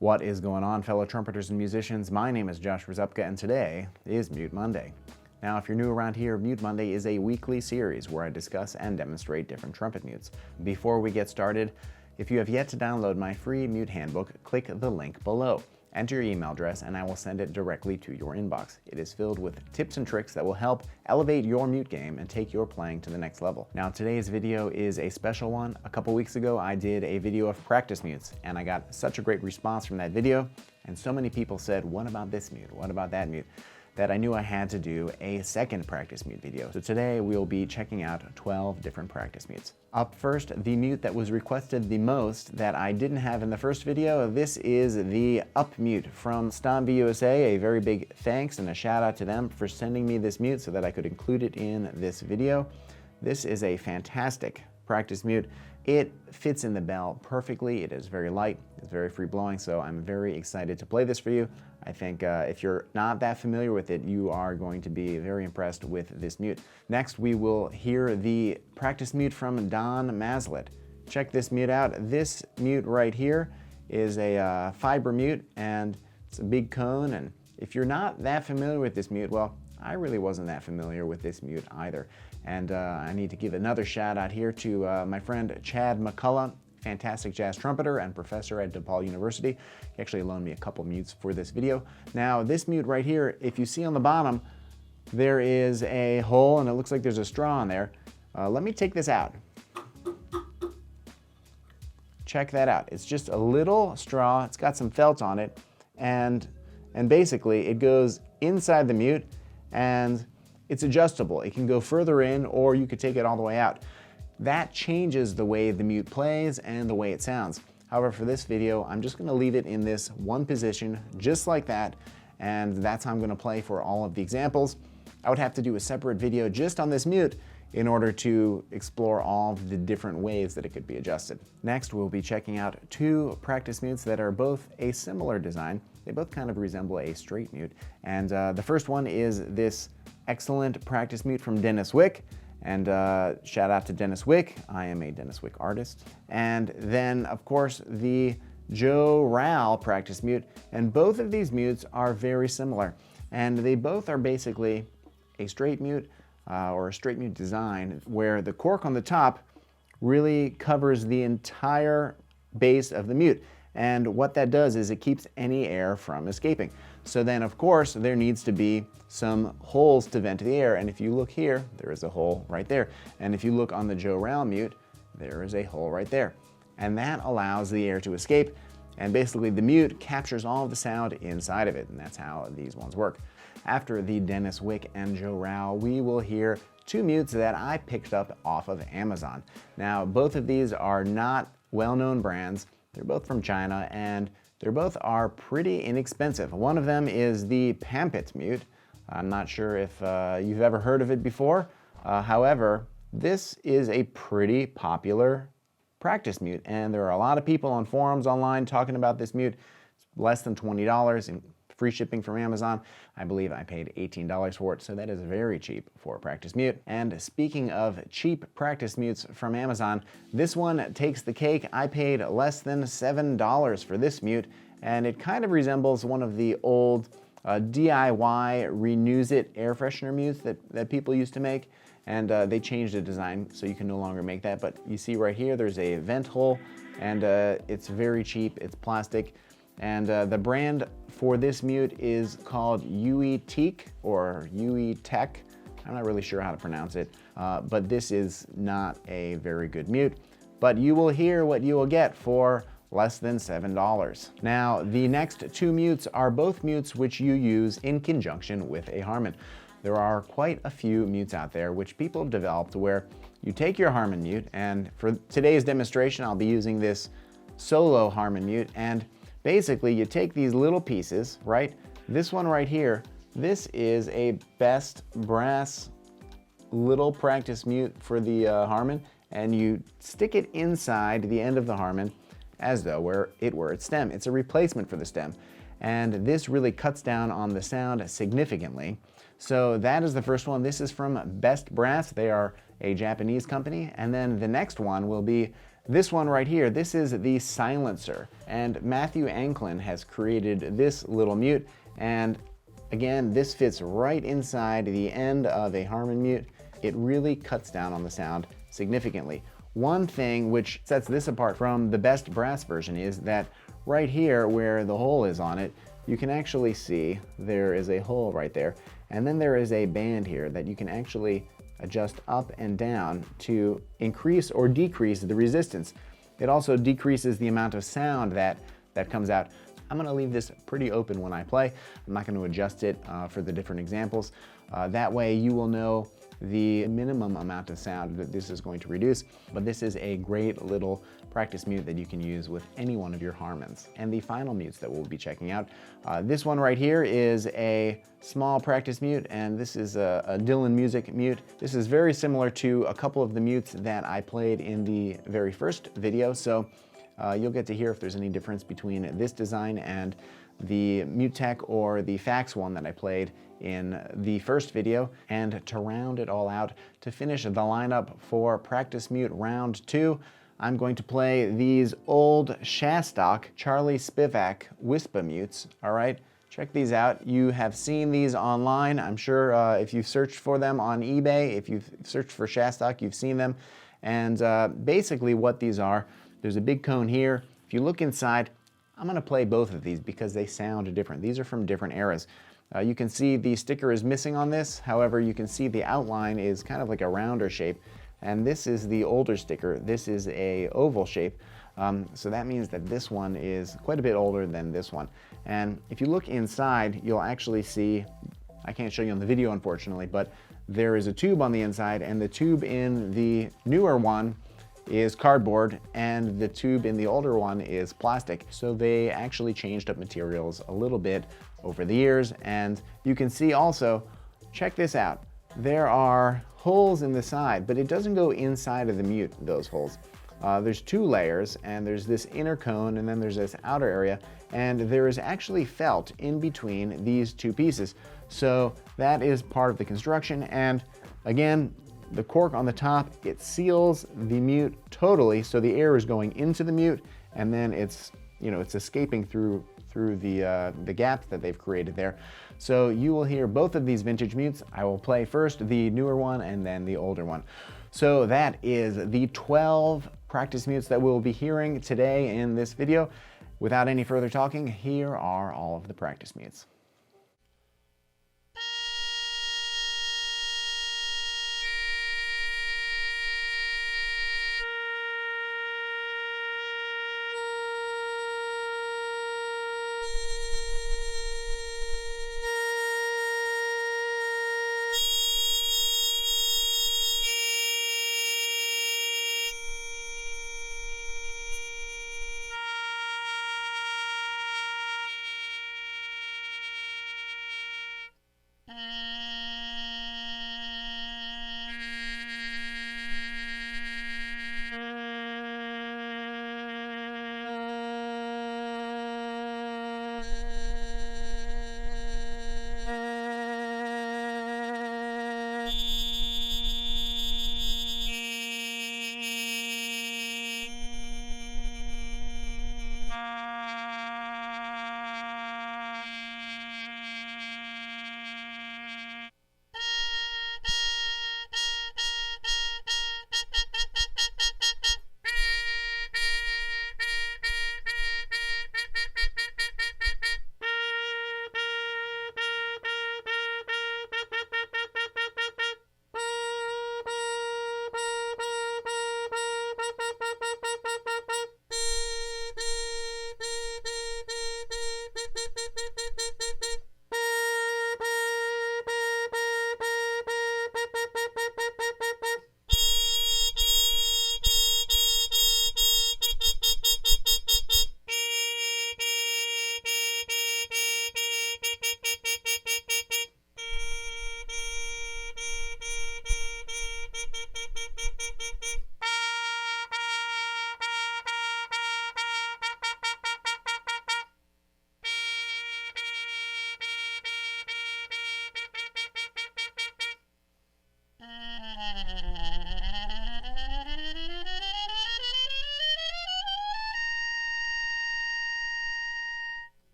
What is going on, fellow trumpeters and musicians? My name is Josh Rzupka, and today is Mute Monday. Now, if you're new around here, Mute Monday is a weekly series where I discuss and demonstrate different trumpet mutes. Before we get started, if you have yet to download my free mute handbook, click the link below. Enter your email address and I will send it directly to your inbox. It is filled with tips and tricks that will help elevate your mute game and take your playing to the next level. Now, today's video is a special one. A couple weeks ago, I did a video of practice mutes and I got such a great response from that video. And so many people said, what about this mute? What about that mute? That I knew I had to do a second practice mute video. So today we'll be checking out 12 different practice mutes. Up first, the mute that was requested the most that I didn't have in the first video. This is the Upmute from Stomvi USA. A very big thanks and a shout out to them for sending me this mute so that I could include it in this video. This is a fantastic practice mute. It fits in the bell perfectly. It is very light, it's very free blowing, so I'm very excited to play this for you. I think if you're not that familiar with it, you are going to be very impressed with this mute. Next, we will hear the practice mute from Don Maslett. Check this mute out. This mute right here is a fiber mute, and it's a big cone, and if you're not that familiar with this mute, well, I really wasn't that familiar with this mute either. And I need to give another shout out here to my friend Chad McCullough, fantastic jazz trumpeter and professor at DePaul University. He actually loaned me a couple mutes for this video. Now, this mute right here, if you see on the bottom, there is a hole and it looks like there's a straw in there. Let me take this out. Check that out. It's just a little straw. It's got some felt on it, and basically it goes inside the mute, and it's adjustable. It can go further in, or you could take it all the way out. That changes the way the mute plays and the way it sounds. However, for this video, I'm just gonna leave it in this one position, just like that, and that's how I'm gonna play for all of the examples. I would have to do a separate video just on this mute in order to explore all of the different ways that it could be adjusted. Next, we'll be checking out two practice mutes that are both a similar design. They both kind of resemble a straight mute. And the first one is this excellent practice mute from Denis Wick. And shout out to Denis Wick. I am a Denis Wick artist. And then, of course, the Ral Practice Mute. And both of these mutes are very similar. And they both are basically a straight mute or a straight mute design where the cork on the top really covers the entire base of the mute. And what that does is it keeps any air from escaping. So then, of course, there needs to be some holes to vent the air. And if you look here, there is a hole right there. And if you look on the Ral mute, there is a hole right there. And that allows the air to escape. And basically the mute captures all of the sound inside of it. And that's how these ones work. After the Denis Wick and Joral, we will hear two mutes that I picked up off of Amazon. Now, both of these are not well-known brands. They're both from China, and they both are pretty inexpensive. One of them is the Pampet Mute. I'm not sure if you've ever heard of it before. However, this is a pretty popular practice mute, and there are a lot of people on forums online talking about this mute. It's less than $20 and free shipping from Amazon. I believe I paid $18 for it, so that is very cheap for a practice mute. And speaking of cheap practice mutes from Amazon, this one takes the cake. I paid less than $7 for this mute, and it kind of resembles one of the old DIY Renews It air freshener mutes that people used to make, and they changed the design so you can no longer make that. But you see right here, there's a vent hole, and it's very cheap. It's plastic. And the brand for this mute is called Ueetek or Ueetek. I'm not really sure how to pronounce it, but this is not a very good mute. But you will hear what you will get for less than $7. Now, the next two mutes are both mutes which you use in conjunction with a Harmon. There are quite a few mutes out there which people have developed where you take your Harmon mute, and for today's demonstration, I'll be using this solo Harmon mute, and basically, you take these little pieces, right? This one right here, this is a best brass little practice mute for the Harmon, and you stick it inside the end of the Harmon as though it were its stem. It's a replacement for the stem, and this really cuts down on the sound significantly. So that is the first one. This is from Best Brass. They are a Japanese company. And then the next one will be This one right here, this is the silencer, and Matthew Anklin has created this little mute, and again, this fits right inside the end of a Harmon mute. It really cuts down on the sound significantly. One thing which sets this apart from the best brass version is that right here where the hole is on it, you can actually see there is a hole right there, and then there is a band here that you can actually adjust up and down to increase or decrease the resistance. It also decreases the amount of sound that comes out. I'm gonna leave this pretty open when I play. I'm not gonna adjust it for the different examples. That way you will know the minimum amount of sound that this is going to reduce, but this is a great little practice mute that you can use with any one of your Harmons. And the final mutes that we'll be checking out, this one right here is a small practice mute, and this is a Dillon music mute. This is very similar to a couple of the mutes that I played in the very first video, so you'll get to hear if there's any difference between this design and the Ueetek or the Fax one that I played in the first video. And to round it all out, to finish the lineup for Practice Mute Round 2, I'm going to play these old Shastock Charlie Spivak Whispa-Mutes, all right? Check these out. You have seen these online. I'm sure if you've searched for them on eBay, if you've searched for Shastock, you've seen them. And basically what these are, there's a big cone here. If you look inside, I'm gonna play both of these because they sound different. These are from different eras. You can see the sticker is missing on this. However, you can see the outline is kind of like a rounder shape. And this is the older sticker. This is a oval shape. So that means that this one is quite a bit older than this one. And if you look inside, you'll actually see, I can't show you on the video unfortunately, but there is a tube on the inside, and the tube in the newer one is cardboard and the tube in the older one is plastic. So they actually changed up materials a little bit over the years. And you can see also, check this out, there are holes in the side, but it doesn't go inside of the mute, those holes. There's two layers, and there's this inner cone and then there's this outer area, and there is actually felt in between these two pieces. So that is part of the construction. And again, the cork on the top, it seals the mute totally, so the air is going into the mute, and then it's, you know, it's escaping through the gaps that they've created there. So you will hear both of these vintage mutes. I will play first the newer one and then the older one. So that is the 12 practice mutes that we'll be hearing today in this video. Without any further talking, here are all of the practice mutes.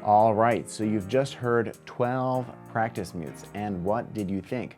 All right, so you've just heard 12 practice mutes, and what did you think?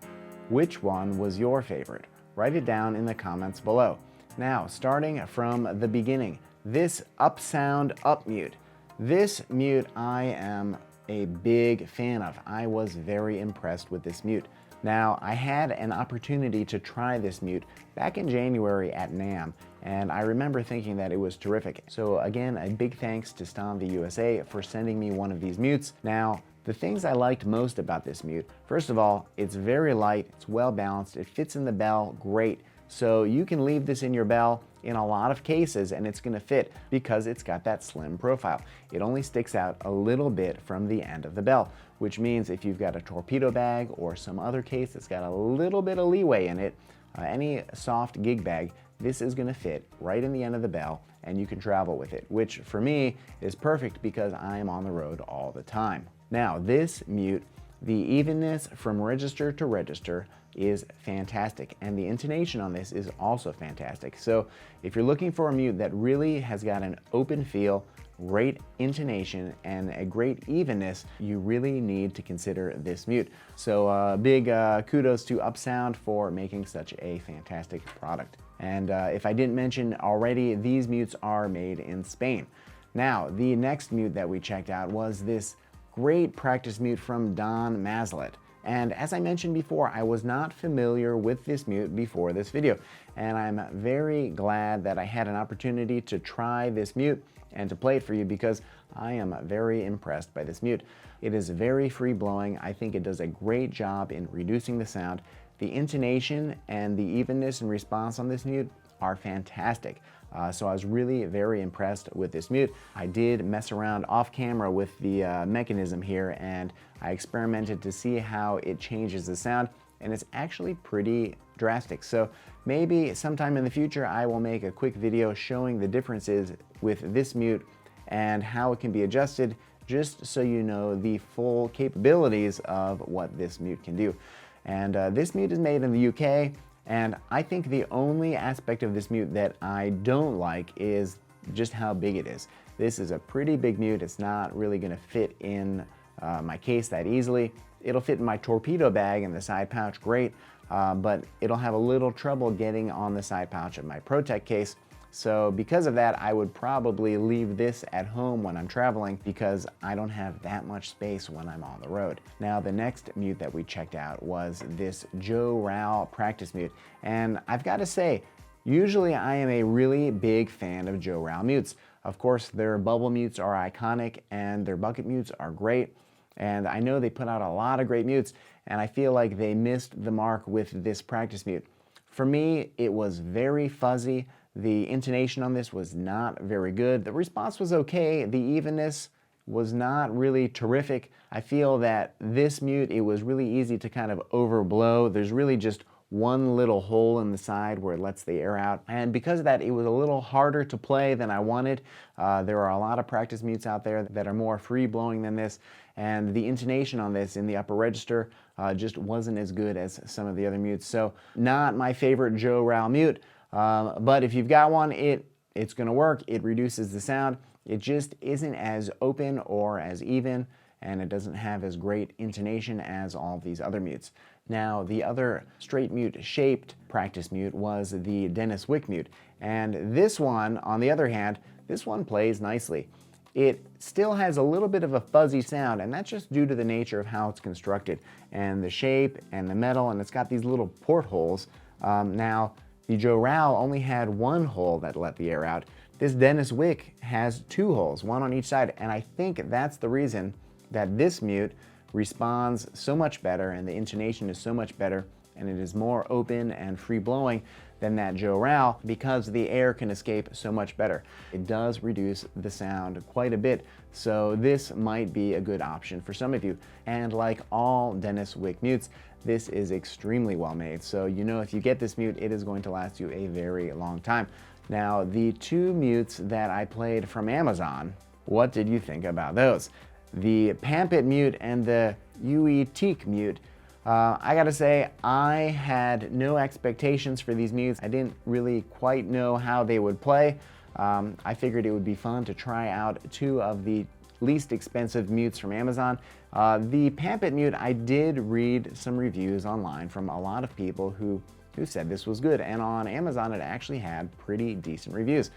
Which one was your favorite? Write it down in the comments below. Now, starting from the beginning, this Upsound Upmute. This mute I am a big fan of. I was very impressed with this mute. Now, I had an opportunity to try this mute back in January at NAMM, and I remember thinking that it was terrific. So again, a big thanks to Stomvi USA for sending me one of these mutes. Now, the things I liked most about this mute, first of all, it's very light, it's well balanced, it fits in the bell great. So you can leave this in your bell in a lot of cases and it's gonna fit because it's got that slim profile. It only sticks out a little bit from the end of the bell, which means if you've got a torpedo bag or some other case that's got a little bit of leeway in it, any soft gig bag, this is gonna fit right in the end of the bell and you can travel with it, which for me is perfect because I'm on the road all the time. Now this mute, the evenness from register to register is fantastic, and the intonation on this is also fantastic. So if you're looking for a mute that really has got an open feel, great intonation, and a great evenness, you really need to consider this mute. So big kudos to Upsound for making such a fantastic product. And if I didn't mention already, these mutes are made in Spain. Now, the next mute that we checked out was this great practice mute from Don Maslett. And as I mentioned before, I was not familiar with this mute before this video, and I'm very glad that I had an opportunity to try this mute and to play it for you because I am very impressed by this mute. It is very free blowing. I think it does a great job in reducing the sound. The intonation and the evenness and response on this mute are fantastic. So I was really very impressed with this mute. I did mess around off camera with the mechanism here and I experimented to see how it changes the sound, and it's actually pretty drastic. So maybe sometime in the future I will make a quick video showing the differences with this mute and how it can be adjusted, just so you know the full capabilities of what this mute can do. And this mute is made in the UK. And I think the only aspect of this mute that I don't like is just how big it is. This is a pretty big mute. It's not really gonna fit in my case that easily. It'll fit in my torpedo bag and the side pouch great, but it'll have a little trouble getting on the side pouch of my ProTech case. So because of that, I would probably leave this at home when I'm traveling because I don't have that much space when I'm on the road. Now, the next mute that we checked out was this Ral Practice Mute. And I've got to say, usually I am a really big fan of Ral mutes. Of course, their bubble mutes are iconic and their bucket mutes are great. And I know they put out a lot of great mutes, and I feel like they missed the mark with this practice mute. For me, it was very fuzzy. The intonation on this was not very good. The response was okay. The evenness was not really terrific. I feel that this mute, it was really easy to kind of overblow. There's really just one little hole in the side where it lets the air out. And because of that, it was a little harder to play than I wanted. There are a lot of practice mutes out there that are more free blowing than this. And the intonation on this in the upper register just wasn't as good as some of the other mutes. So not my favorite Ral mute. But if you've got one, it's gonna work. It reduces the sound. It just isn't as open or as even, and it doesn't have as great intonation as all of these other mutes. Now, the other straight mute shaped practice mute was the Denis Wick mute. And this one, on the other hand, this one plays nicely. It still has a little bit of a fuzzy sound, and that's just due to the nature of how it's constructed and the shape and the metal, and it's got these little portholes. Now, the Ral only had one hole that let the air out. This Denis Wick has two holes, one on each side, and I think that's the reason that this mute responds so much better and the intonation is so much better and it is more open and free blowing than that Ral because the air can escape so much better. It does reduce the sound quite a bit, so this might be a good option for some of you. And like all Denis Wick mutes, this is extremely well made, so you know if you get this mute, it is going to last you a very long time. Now, the two mutes that I played from Amazon, what did you think about those? The Pampet Mute and the Ueetek Mute. I gotta say, I had no expectations for these mutes. I didn't really quite know how they would play. I figured it would be fun to try out two of the least expensive mutes from Amazon. The Pampet Mute, I did read some reviews online from a lot of people who said this was good, and on Amazon it actually had pretty decent reviews.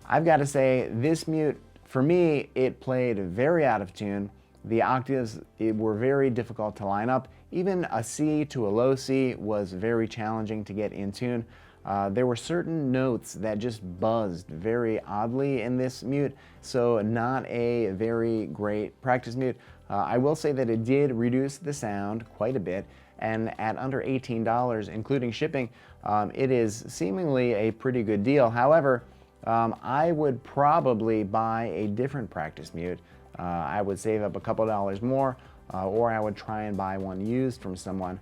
I've got to say, this mute, for me, it played very out of tune. The octaves were very difficult to line up. Even a C to a low C was very challenging to get in tune. There were certain notes that just buzzed very oddly in this mute, so not a very great practice mute. I will say that it did reduce the sound quite a bit, and at under $18, including shipping, it is seemingly a pretty good deal. However, I would probably buy a different practice mute. I would save up a couple dollars more, or I would try and buy one used from someone,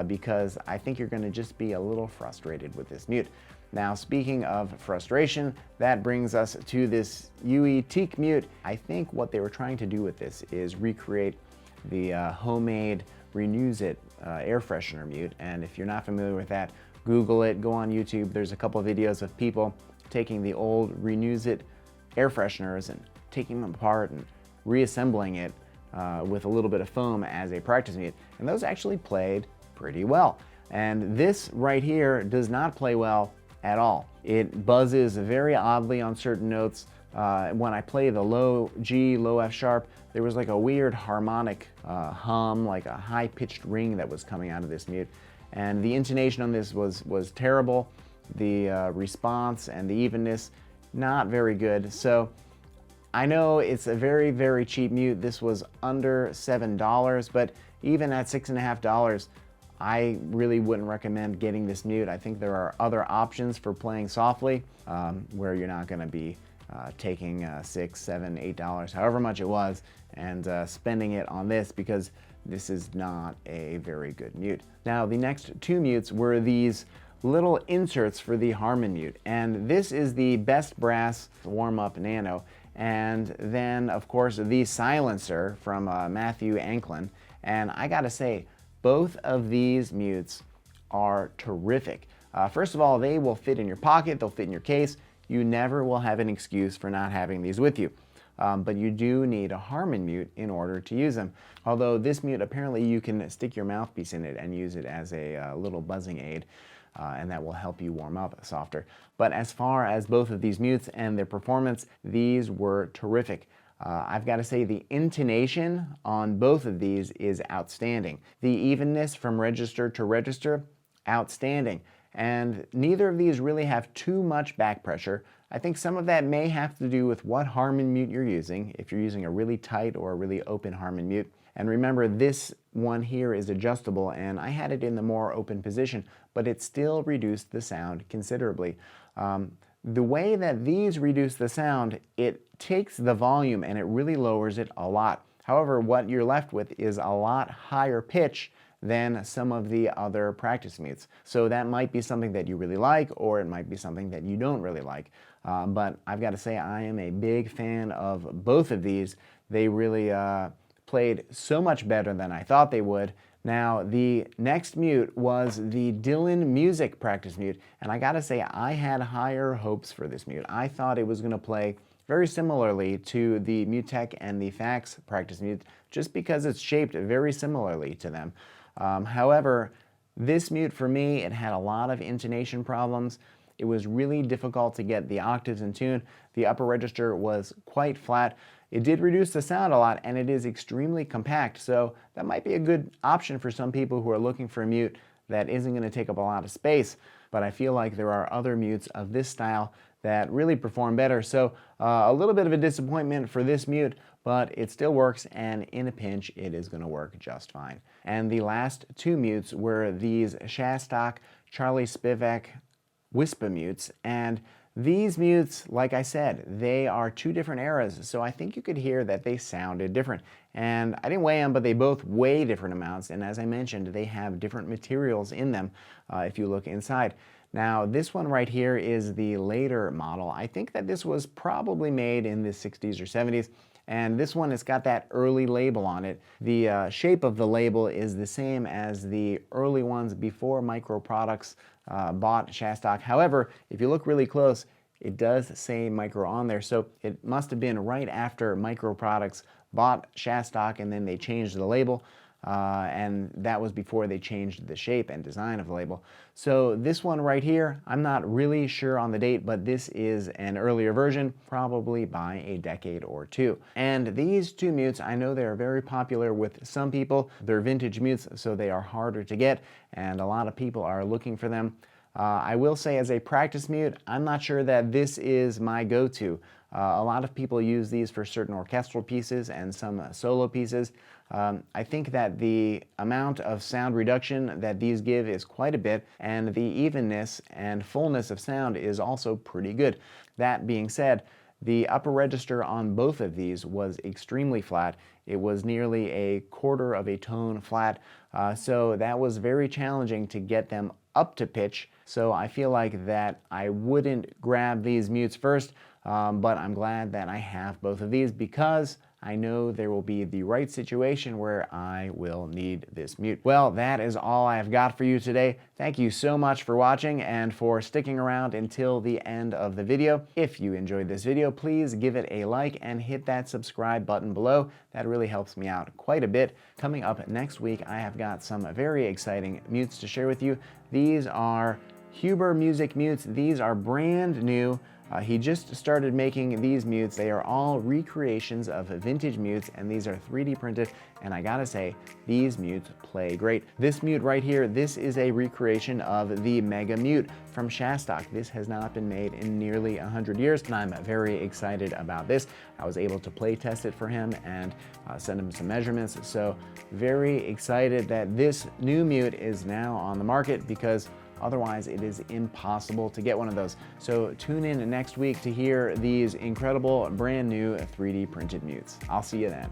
because I think you're going to just be a little frustrated with this mute. Now, speaking of frustration, that brings us to this Ueetek Mute. I think what they were trying to do with this is recreate the homemade Renews-It air freshener mute. And if you're not familiar with that, Google it, go on YouTube. There's a couple of videos of people taking the old Renews-It air fresheners and taking them apart and reassembling it with a little bit of foam as a practice mute. And those actually played pretty well. And this right here does not play well at all. It buzzes very oddly on certain notes. When I play the low G, low F sharp, there was like a weird harmonic hum, like a high-pitched ring that was coming out of this mute. And the intonation on this was terrible. The response and the evenness, not very good. So I know it's a very, very cheap mute. This was under $7, but even at $6.50, I really wouldn't recommend getting this mute. I think there are other options for playing softly, where you're not gonna be taking $6, $7, $8, however much it was, and spending it on this, because this is not a very good mute. Now, the next two mutes were these little inserts for the Harmon mute, and this is the Best Brass warm-up Nano, and then of course the silencer from Matthew Anklin. And I gotta say, both of these mutes are terrific. First of all, they will fit in your pocket, they'll fit in your case. You never will have an excuse for not having these with you. But you do need a Harmon mute in order to use them. Although this mute, apparently you can stick your mouthpiece in it and use it as a little buzzing aid, and that will help you warm up softer. But as far as both of these mutes and their performance, these were terrific. I've got to say the intonation on both of these is outstanding. The evenness from register to register, outstanding. And neither of these really have too much back pressure. I think some of that may have to do with what Harmon mute you're using, if you're using a really tight or a really open Harmon mute. And remember, this one here is adjustable, and I had it in the more open position, but it still reduced the sound considerably. The way that these reduce the sound, it takes the volume and it really lowers it a lot. However, what you're left with is a lot higher pitch than some of the other practice mutes. So that might be something that you really like, or it might be something that you don't really like. But I've got to say, I am a big fan of both of these. They really played so much better than I thought they would. Now, the next mute was the Dillon Music Practice Mute, and I gotta say, I had higher hopes for this mute. I thought it was gonna play very similarly to the Ueetek and the Fax Practice Mute, just because it's shaped very similarly to them. However, this mute for me, it had a lot of intonation problems. It was really difficult to get the octaves in tune. The upper register was quite flat. It did reduce the sound a lot, and it is extremely compact, so that might be a good option for some people who are looking for a mute that isn't going to take up a lot of space. But I feel like there are other mutes of this style that really perform better. So a little bit of a disappointment for this mute, but it still works, and in a pinch, it is going to work just fine. And the last two mutes were these Shastock Charlie Spivak Whispa-Mutes, and these mutes, like I said, they are two different eras, so I think you could hear that they sounded different. And I didn't weigh them, but they both weigh different amounts, and as I mentioned, they have different materials in them if you look inside. Now, this one right here is the later model. I think that this was probably made in the 60s or 70s, and this one has got that early label on it. The shape of the label is the same as the early ones before Micro Products bought Shastock. However, if you look really close, it does say Micro on there, so it must have been right after Micro Products bought Shastock and then they changed the label. and that was before they changed the shape and design of the label. So this one right here, I'm not really sure on the date, but this is an earlier version, probably by a decade or two. And these two mutes, I know they are very popular with some people. They're vintage mutes, so they are harder to get, and a lot of people are looking for them. I will say, as a practice mute, I'm not sure that this is my go-to. A lot of people use these for certain orchestral pieces and some solo pieces. I think that the amount of sound reduction that these give is quite a bit, and the evenness and fullness of sound is also pretty good. That being said, the upper register on both of these was extremely flat. It was nearly a quarter of a tone flat, so that was very challenging to get them up to pitch. So I feel like that I wouldn't grab these mutes first, but I'm glad that I have both of these because I know there will be the right situation where I will need this mute. Well, that is all I've got for you today. Thank you so much for watching and for sticking around until the end of the video. If you enjoyed this video, please give it a like and hit that subscribe button below. That really helps me out quite a bit. Coming up next week, I have got some very exciting mutes to share with you. These are Huber Music mutes. These are brand new. He just started making these mutes. They are all recreations of vintage mutes, and these are 3D printed, and I gotta say, these mutes play great. This mute right here, this is a recreation of the Mega Mute from Shastock. This has not been made in nearly 100 years, and I'm very excited about this. I was able to play test it for him and send him some measurements, so very excited that this new mute is now on the market, because otherwise, it is impossible to get one of those. So tune in next week to hear these incredible brand new 3D printed mutes. I'll see you then.